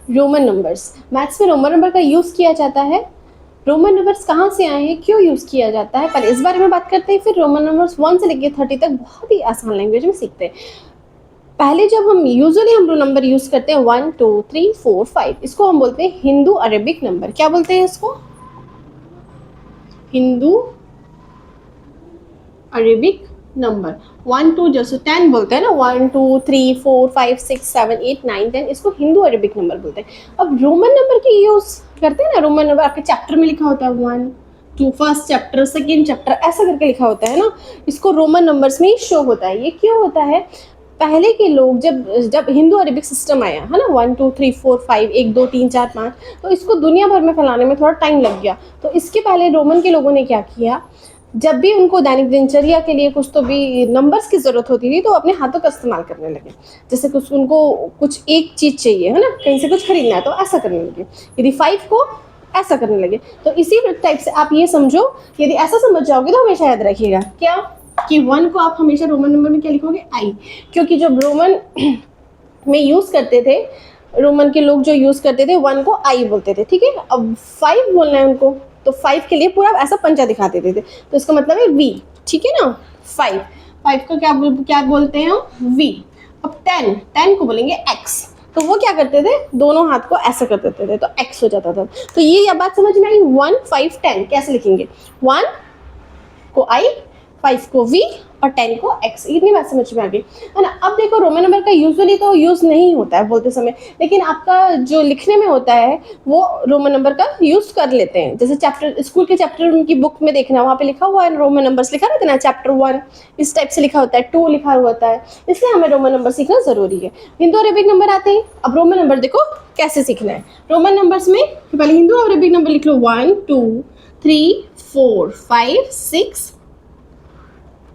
Roman numbers. Maths में Roman number का use किया जाता है। रोमन नंबर्स कहाँ से आए हैं, क्यों यूज़ किया जाता है, पहले इस बारे में बात करते हैं, फिर रोमन नंबर्स 1 से लेकर 30 तक बहुत ही आसान लैंग्वेज में सीखते हैं। पहले जब हम यूजुअली हम नंबर यूज़ करते हैं 1 2 3 4 5, इसको हम बोलते हैं हिंदू अरेबिक नंबर। क्या बोलते हैं इसको? Hindu Arabic number. 1 2 जैसे 10 बोलते हैं ना, 1 2 3 4 5 6 7 8 9 10, इसको हिंदू अरेबिक नंबर बोलते हैं। अब रोमन नंबर की यूज़ करते हैं ना, रोमन नंबर आपके चैप्टर में लिखा होता है 1 2, फर्स्ट चैप्टर सेकेंड चैप्टर ऐसा करके लिखा होता है ना, इसको रोमन नंबर्स में ही शो होता है। ये क्यों होता है? पहले के लोग जब जब हिंदू अरेबिक सिस्टम आया है ना, 1 2 3 4 5 1 2 3 4 5, तो इसको दुनिया भर में फैलाने में थोड़ा टाइम लग गया। तो इसके पहले रोमन के लोगों ने क्या किया, जब भी उनको दैनिक दिनचर्या के लिए कुछ तो भी नंबर्स की ज़रूरत होती थी, तो अपने हाथों का इस्तेमाल करने लगे। जैसे कुछ उनको कुछ एक चीज़ चाहिए है ना, कहीं से कुछ खरीदना है, तो ऐसा करने लगे। यदि 5 को ऐसा करने लगे। तो इसी टाइप से आप ये समझो, यदि ऐसा समझ जाओगे तो हमेशा याद रखिएगा क्या, कि 1 को आप हमेशा रोमन नंबर में क्या लिखोगे? आई। क्योंकि जब रोमन में यूज़ करते थे, रोमन के लोग जो यूज़ करते थे 1 को आई बोलते थे, ठीक है। अब 5 बोलना है उनको, तो 5 के लिए पूरा ऐसा पंजा दिखा देते थे, तो इसका मतलब है वी, ठीक है ना। 5 को क्या बोलते हैं? वी। अब 10 को बोलेंगे एक्स। तो वो क्या करते थे, दोनों हाथ को ऐसा कर देते थे, तो एक्स हो जाता था। तो ये बात समझ में आई। 1 5 10 कैसे लिखेंगे? 1 को आई, 5 को वी और 10 को एक्स। इतनी बात समझ में आ गई है ना। अब देखो, रोमन नंबर का यूजुअली तो यूज़ नहीं होता है बोलते समय, लेकिन आपका जो लिखने में होता है वो रोमन नंबर का यूज़ कर लेते हैं। जैसे चैप्टर, स्कूल के चैप्टर की बुक में देखना, वहाँ पे लिखा हुआ है रोमन नंबर्स लिखा रहता है ना, चैप्टर 1 इस टाइप से लिखा होता है, 2 लिखा हुआ होता है, इसलिए हमें रोमन नंबर सीखना ज़रूरी है। हिंदू अरेबिक नंबर आते हैं। अब रोमन नंबर देखो कैसे सीखना है। रोमन नंबर्स में पहले हिंदू अरेबिक नंबर लिख लो, 1 2 3 4 5 6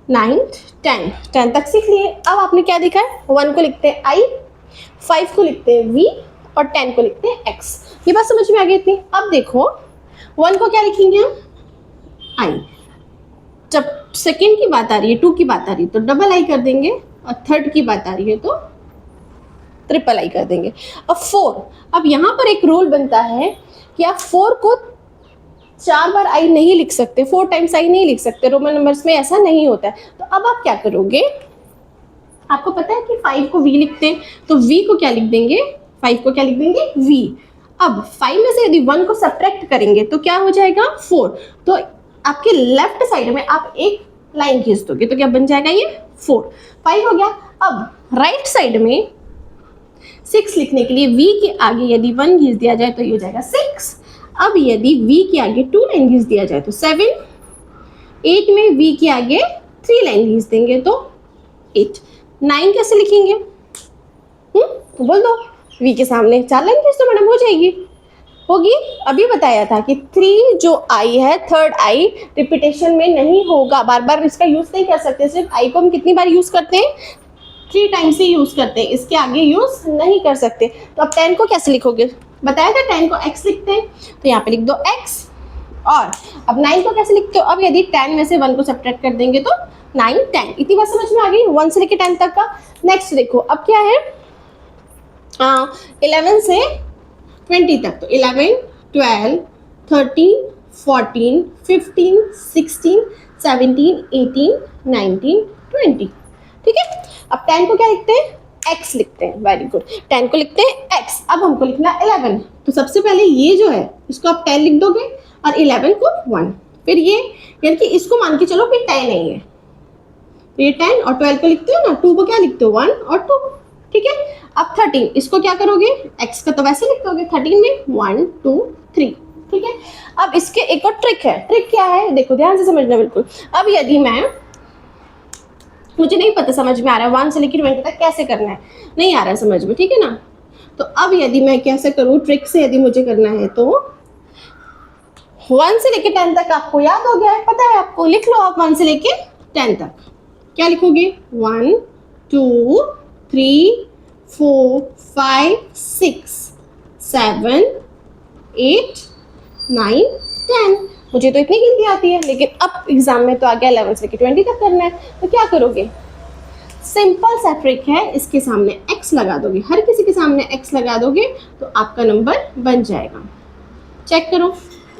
9 10 तक सीख लिए। अब आपने क्या देखा है, 1 को लिखते हैं आई, 5 को लिखते हैं वी और 10 को लिखते हैं एक्स। ये बात समझ में आ गई इतनी। अब देखो 1 को क्या लिखेंगे हम? आई। जब सेकेंड की बात आ रही है, 2 की बात आ रही है, तो डबल आई कर देंगे, और थर्ड की बात आ रही है तो ट्रिपल आई कर देंगे। अब 4, अब यहाँ पर एक रूल बनता है कि आप 4 को 4 बार आई नहीं लिख सकते, 4 टाइम्स आई नहीं लिख सकते, रोमन नंबर्स में ऐसा नहीं होता है। तो अब आप क्या करोगे, आपको पता है कि 5 को वी लिखते हैं, तो वी को क्या लिख देंगे? 5 को क्या लिख देंगे? वी। अब 5 में से यदि 1 को सब्ट्रैक्ट करेंगे तो क्या हो जाएगा? 4। तो आपके लेफ्ट साइड में आप एक लाइन खींच दोगे, तो क्या बन जाएगा? ये 4। 5 हो गया। अब राइट साइड में 6 लिखने के लिए वी के आगे यदि 1 खींच दिया जाए तो ये हो जाएगा 6। अब यदि v के आगे 2 लाइन खींच दिया जाए तो 7। 8 में v के आगे 3 लाइन खींच देंगे तो 8। 9 कैसे लिखेंगे? बोल दो, v के सामने 4 लाइन खींच दो मैडम, हो जाएगी, होगी। अभी बताया था कि 3 जो आई है, थर्ड आई रिपीटेशन में नहीं होगा, बार बार इसका यूज नहीं कर सकते। सिर्फ आई को हम कितनी बार यूज करते हैं? 3 टाइम्स ही यूज करते हैं, इसके आगे यूज नहीं कर सकते। तो अब 10 को कैसे लिखोगे? बताया था 10 को x लिखते हैं, तो यहाँ पे लिख दो x। और अब 9 को कैसे लिखते हो? अब यदि 10 में से 1 को सब्ट्रैक्ट कर देंगे तो 9 10। इतनी बात समझ में आ गई 1 से लेकर 10 तक का। नेक्स्ट देखो, अब क्या है, 11 से 20 तक। तो 11 12 13 14 15 16 17 18 19 20, ठीक है। अब 10 को क्या लिखते हैं? x लिखते हैं, वेरी गुड। 10 को लिखते हैं x। अब हमको लिखना है 11, तो सबसे पहले ये जो है इसको आप 10 लिख दोगे और 11 को 1। फिर ये, यानी कि इसको मान के चलो फिर 10 नहीं है, तो ये 10 और 12 को लिखते हो ना, 2 को क्या लिखते हो? 1 और 2, ठीक है। अब 13, इसको क्या करोगे? x का तो वैसे लिख दोगे, 13 में 1 2 3, ठीक है। अब इसके एक और ट्रिक है। ट्रिक क्या है? देखो ध्यान से समझना बिल्कुल। अब यदि मुझे नहीं पता समझ में आ रहा है 1 से लेकर 20 तक कैसे करना है, नहीं आ रहा है समझ में, ठीक है ना। तो अब यदि मैं कैसे करूँ, ट्रिक से यदि मुझे करना है, तो 1 से लेकर 10 तक आपको याद हो गया है, पता है आपको, लिख लो आप 1 से लेकर 10 तक। क्या लिखोगे? 1 2 3 4 5 6 7 8 9 10। मुझे तो इतनी गिनती आती है, लेकिन अब एग्जाम में तो आ गया 11 से लेकर 20 तक करना है, तो क्या करोगे? सिंपल सा ट्रिक है, इसके सामने x लगा दोगे, हर किसी के सामने x लगा दोगे तो आपका नंबर बन जाएगा। चेक करो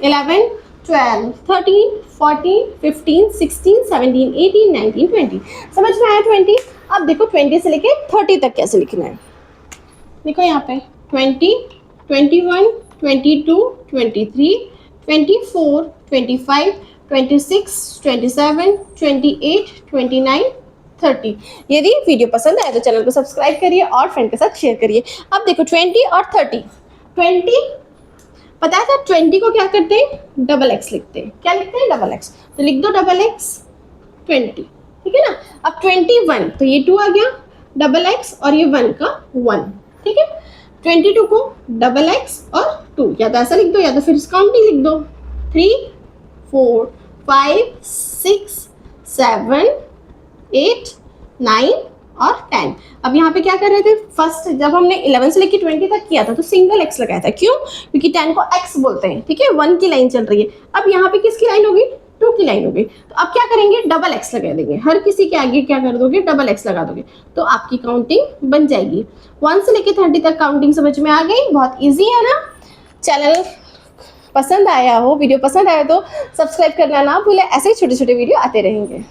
11 12 13 14 15 16 17 18 19 20। समझ में आया 20? अब देखो 20 से लेके 30 तक कैसे लिखना है। देखो यहाँ पे 20 21 22 23 24 25 26 27 28 29 30। यदि वीडियो पसंद आए तो चैनल को सब्सक्राइब करिए और फ्रेंड के साथ शेयर करिए। अब देखो 20 और 30। 20 पता था 20 को क्या करते हैं, डबल एक्स लिखते हैं। क्या लिखते हैं, डबल एक्स। तो लिख दो डबल एक्स 20, ठीक है ना। अब 21 तो ये 2 आ गया, डबल एक्स और ये 1 का 1, ठीक है। 22 को डबल एक्स और 2, या तो ऐसा लिख दो या तो फिर काउंटिंग लिख दो 3 4 5 6 7 8 9 और 10। अब यहाँ पे क्या कर रहे थे, फर्स्ट जब हमने 11 से लेकर 20 तक किया था तो सिंगल x लगाया था। क्यों, क्योंकि 10 को x बोलते हैं, ठीक है। 1 की लाइन चल रही है। अब यहाँ पे किसकी लाइन होगी, 2 की लाइन होगी। तो अब क्या करेंगे, डबल x लगा देंगे, हर किसी के आगे क्या कर दोगे, डबल x लगा दोगे, तो आपकी काउंटिंग बन जाएगी। 1 से लेकर 30 तक काउंटिंग समझ में आ गई, बहुत ईजी है ना। चैनल पसंद आया हो, वीडियो पसंद आया तो सब्सक्राइब करना ना भूले, ऐसे ही छोटे छोटे वीडियो आते रहेंगे।